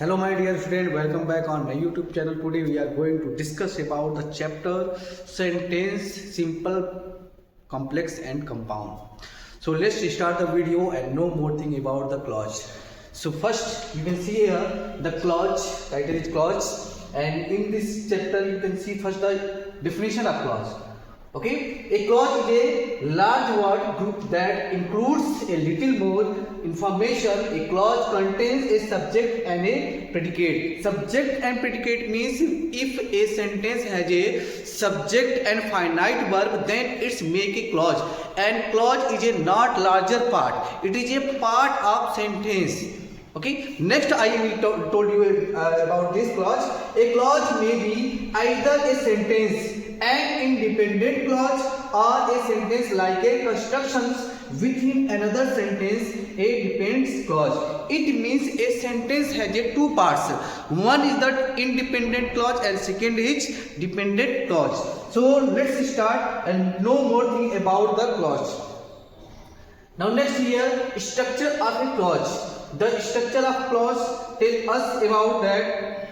Hello my dear friend, welcome back on my YouTube channel. Today we are going to discuss about the chapter sentence simple, complex and compound. So let's start the video and know more thing about the clause. So first you can see here the clause, title is clause, and in this chapter you can see first the definition of clause. Okay, a clause is a large word group that includes a little more information. A clause contains a subject and a predicate. Subject and predicate means if a sentence has a subject and finite verb, then it's make a clause. And clause is a not larger part. It is a part of sentence. Okay, next I will told you about this clause. A clause may be either a sentence, an independent clause, or a sentence like a constructions within another sentence, a depends clause. It means a sentence has a two parts. One is the independent clause and second is dependent clause. So let's start and know more thing about the clause. Now next here, structure of a clause. The structure of clause tell us about that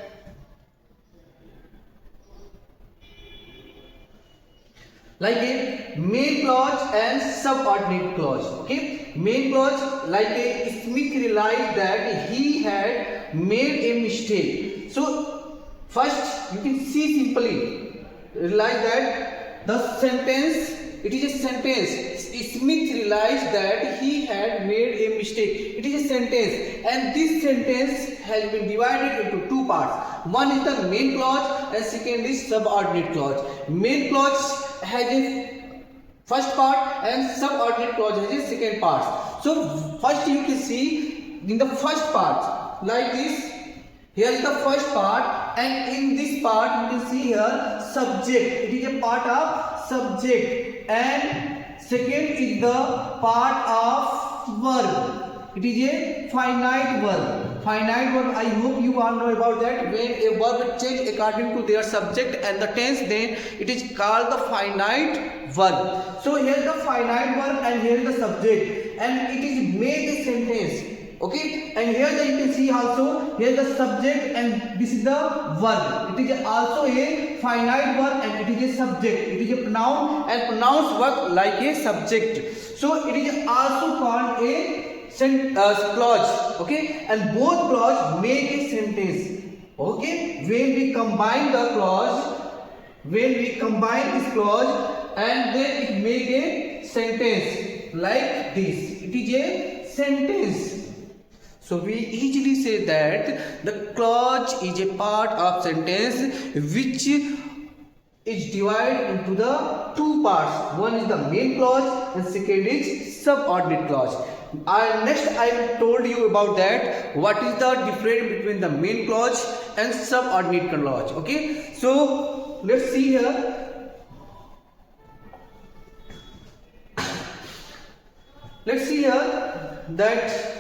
like a main clause and subordinate clause. Okay, main clause like a Smith realized that he had made a mistake. So first you can see simply realize that the sentence, it is a sentence. Smith realized that he had made a mistake. It is a sentence, and this sentence has been divided into two parts. One is the main clause and second is subordinate clause. Main clause has a first part and subordinate clause has a second part. So first you can see in the first part like this. Here is the first part, and in this part you can see here subject. It is a part of subject, and second is the part of verb. It is a finite verb. Finite verb, I hope you all know about that. When a verb change according to their subject and the tense, then it is called the finite verb. So here is the finite verb and here is the subject, and it is made a sentence. Okay, and here you can see also here the subject and this is the verb. It is also a finite verb and it is a subject. It is a pronoun and pronouns work like a subject. So it is also called a clause. Okay, and both clause make a sentence. Okay, when we combine the clause, when we combine this clause and then it make a sentence like this. It is a sentence. So we easily say that the clause is a part of sentence which is divided into the two parts. One is the main clause and second is subordinate clause. Next I told you about that what is the difference between the main clause and subordinate clause. Okay, so let's see here. Let's see here that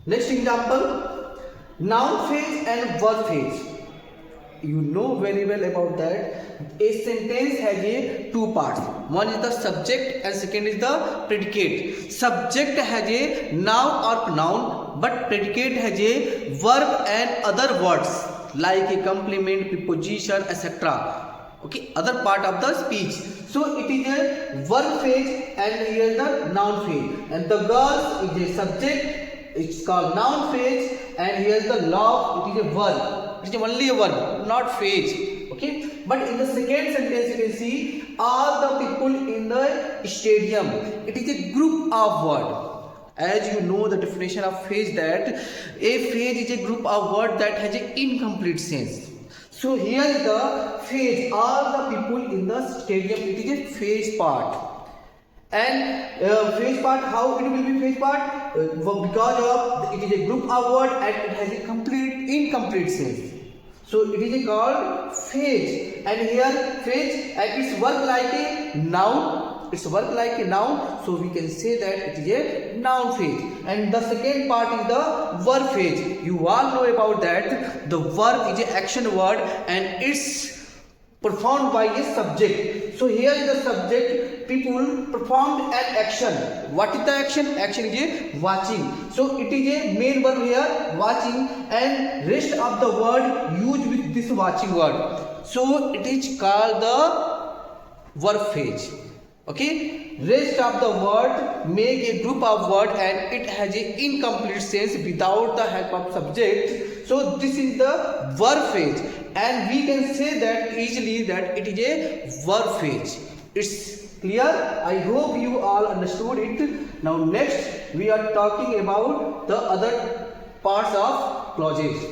next example, noun phrase and verb phrase. You know very well about that. A sentence has a two parts. One is the subject and second is the predicate. Subject has a noun or pronoun, but predicate has a verb and other words like a complement, preposition, etc. Okay, other part of the speech. So it is a verb phrase and here is the noun phrase. And the girl is a subject. It's called noun phrase, and here is the love. It is a verb. It is only a verb, not phrase. Okay. But in the second sentence, you can see all the people in the stadium. It is a group of words. As you know the definition of phrase, that a phrase is a group of words that has an incomplete sense. So here is the phrase. All the people in the stadium. It is a phrase part. And phrase part, how it will be phrase part? Because of it is a group of words and it has a incomplete sense. So it is called phrase. And here phrase and its work like a noun. It's work like a noun. So we can say that it is a noun phrase. And the second part is the verb phrase. You all know about that. The verb is an action word and its performed by a subject. So here is the subject, people performed an action. What is the action? Action is a watching. So it is a main verb here, watching, and rest of the word used with this watching word. So it is called the verb phrase. Okay, rest of the word make a group of word and it has a incomplete sense without the help of subject. So this is the verb phrase, and we can say that easily that it is a verb phrase. It's clear? I hope you all understood it. Now next we are talking about the other parts of clauses.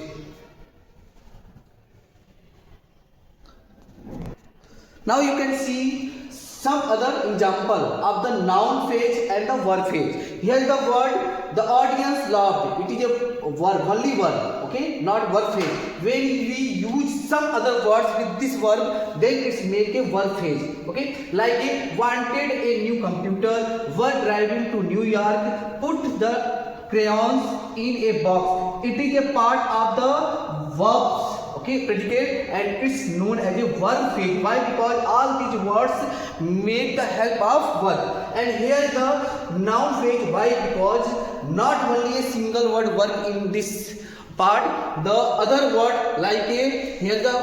Now you can see some other example of the noun phrase and the verb phrase. Here is the word, the audience loved. It is a verb, only verb, okay, not verb phrase. When we use some other words with this verb, then it's make a verb phrase, okay. Like a wanted a new computer, were driving to New York, put the crayons in a box. It is a part of the verbs. Okay, predicate, and it's known as a verb phrase. Why? Because all these words make the help of verb. And here is the noun phrase. Why? Because not only a single word work in this part. The other word like a here the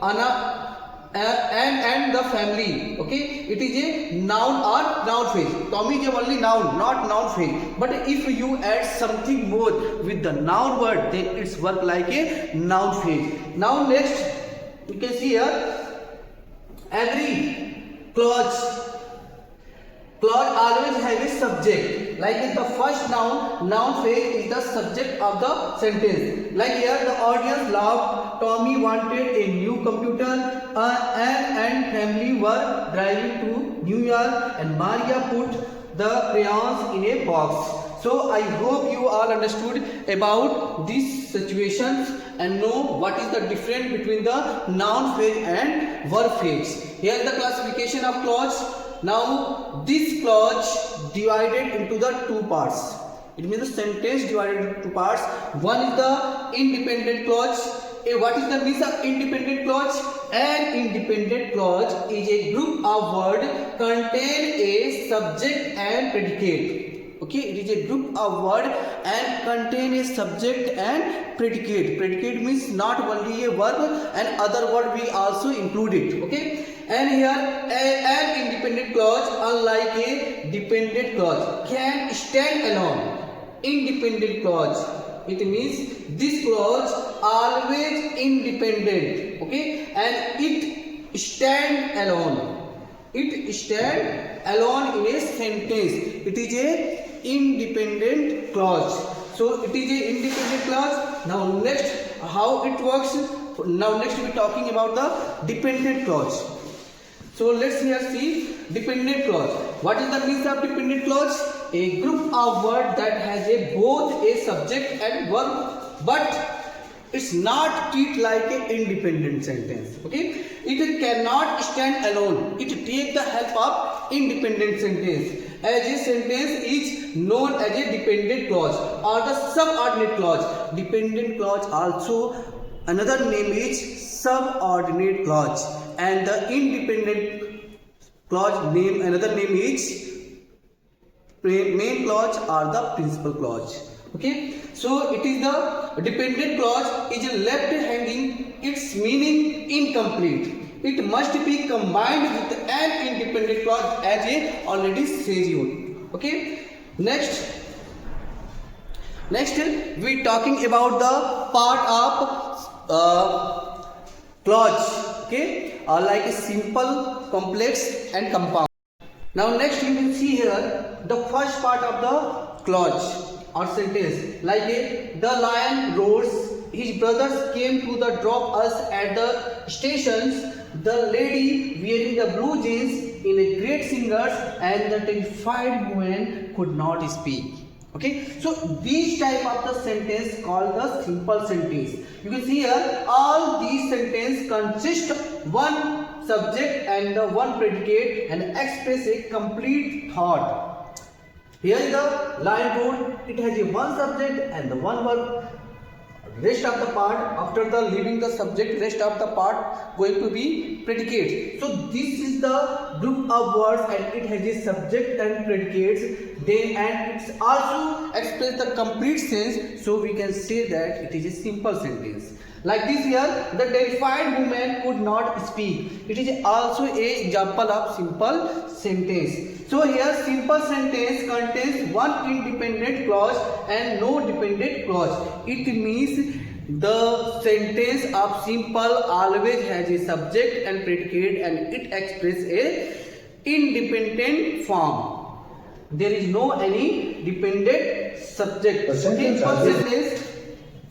ana and the family. Okay, it is a noun or noun phrase. Tommy is only noun, not noun phrase. But if you add something more with the noun word, then it's work like a noun phrase. Now next you can see here agree clause. Clause always has a subject. Like in the first noun phrase is the subject of the sentence. Like here, the audience laughed. Tommy wanted a new computer. Anne and family were driving to New York, and Maria put the crayons in a box. So I hope you all understood about these situations and know what is the difference between the noun phrase and verb phrase. Here is the classification of clause. Now this clause divided into the two parts. It means the sentence divided into two parts. One is the independent clause. What is the meaning of independent clause? An independent clause is a group of words contain a subject and predicate. Okay, it is a group of words and contain a subject and predicate. Predicate means not only a verb and other word we also include it. Okay. And here an independent clause, unlike a dependent clause, can stand alone. Independent clause, it means this clause always independent, okay, and it stand alone. It stand alone in a sentence. It is a independent clause. So it is a independent clause. Now next, how it works? Now next we are talking about the dependent clause. So let's here see dependent clause. What is the meaning of dependent clause? A group of words that has both a subject and verb, but it's not treated like an independent sentence. Okay, it cannot stand alone. It takes the help of independent sentence. As a sentence is known as a dependent clause or the subordinate clause. Dependent clause also another name is subordinate clause, and the independent clause name another name is main clause or the principal clause. Okay, so it is the dependent clause is left hanging, its meaning incomplete. It must be combined with an independent clause as I already said you. Okay, next we talking about the part of clause. Okay, like a simple, complex and compound. Now next you will see here the first part of the clause or sentence, like the lion roars. His brothers came to the drop us at the stations. The lady wearing the blue jeans in a great singers, and the terrified woman could not speak. Okay, so these type of the sentence called the simple sentence. You can see here all these sentences consist one subject and the one predicate and express a complete thought. Here is the lion road. It has a one subject and the one verb. Rest of the part, after the leaving the subject, rest of the part going to be predicates. So this is the group of words and it has a subject and predicates. Then and it's also express the complete sense. So we can say that it is a simple sentence. Like this here, the terrified woman could not speak. It is also a example of simple sentence. So here simple sentence contains one independent clause and no dependent clause. It means the sentence of simple always has a subject and predicate and it expresses a independent form. There is no any dependent subject. Simple sentence,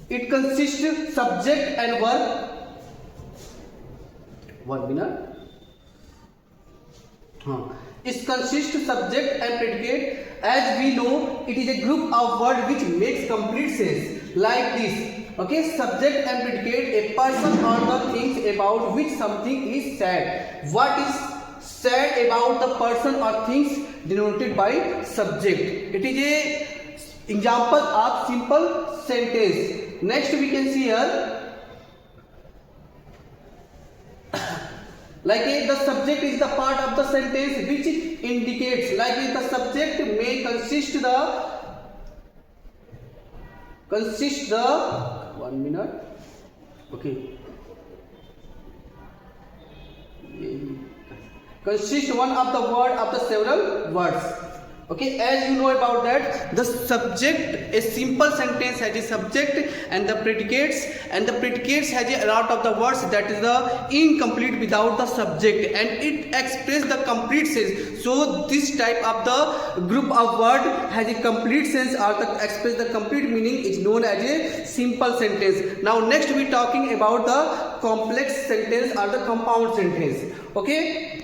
it consists subject and verb. 1 minute. It consists subject and predicate. As we know, it is a group of words which makes complete sense. Like this. Okay, subject and predicate, a person or the things about which something is said. What is said about the person or things denoted by subject. It is a example of simple sentence. Next we can see here. Like the subject is the part of the sentence which indicates, like the subject may consist the 1 minute. Okay. Consist one of the word of the several words. Okay, as you know about that, the subject, a simple sentence has a subject and the predicates has a lot of the words, that is the incomplete without the subject, and it expresses the complete sense. So this type of the group of word has a complete sense or the express the complete meaning is known as a simple sentence. Now next we talking about the complex sentence or the compound sentence. Okay.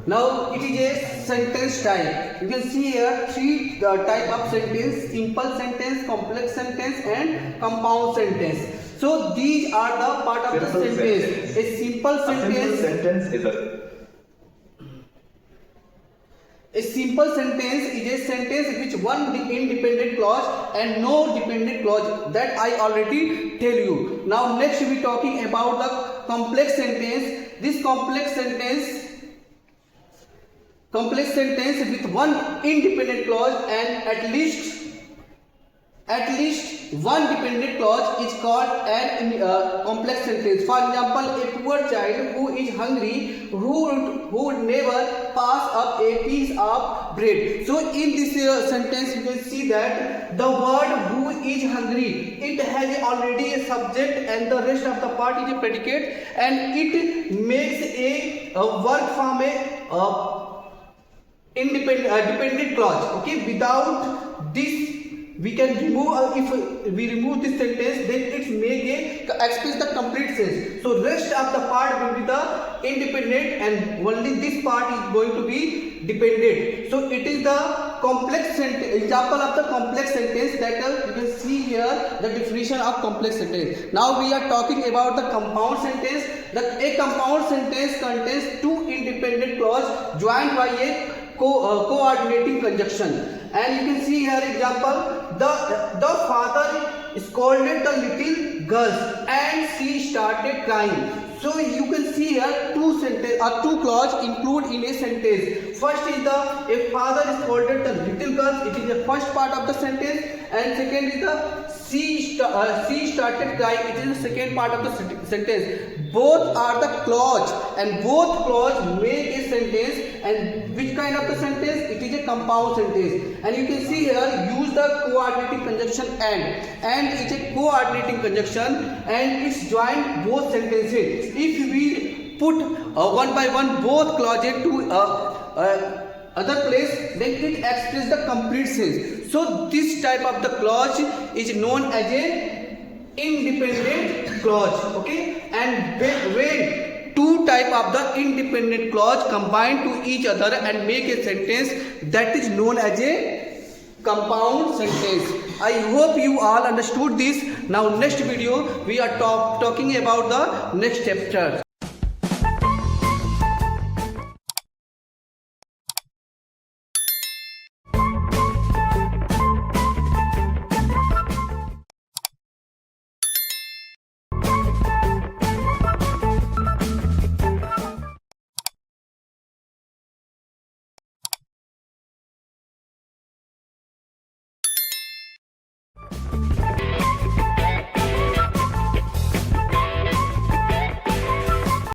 Now it is a sentence type. You can see here three type of sentence: simple sentence, complex sentence, and compound sentence. So these are the part of the sentence. A simple sentence is a sentence which one independent clause and no dependent clause. That I already tell you. Now next we talking about the complex sentence. This complex sentence with one independent clause and at least one dependent clause is called an complex sentence. For example, a poor child who is hungry, who would never pass up a piece of bread. So in this sentence you can see that the word who is hungry, it has already a subject and the rest of the part is a predicate, and it makes a verb from a dependent clause. Okay, without this we can remove, if we remove this sentence, then it may express the complete sense. So rest of the part will be the independent and only this part is going to be dependent. So it is the complex sentence, example of the complex sentence, that you can see here the definition of complex sentence. Now we are talking about the compound sentence. A compound sentence contains two independent clauses joined by a coordinating conjunction. And you can see here example, the father scolded the little girl and she started crying. So you can see here two clauses include in a sentence. First is a father scolded the little girl, it is the first part of the sentence, and second is the she started crying, it is the second part of the sentence. Both are the clause and both clause make a sentence. And which kind of the sentence? It is a compound sentence. And you can see here use the coordinating conjunction and it's a coordinating conjunction and it's joined both sentences. If we put one by one both clauses to other place, then it expresses the complete sense. So this type of the clause is known as a independent clause. Okay, and when two type of the independent clause combine to each other and make a sentence, that is known as a compound sentence. I hope you all understood this. Now next video we are talking about the next chapter.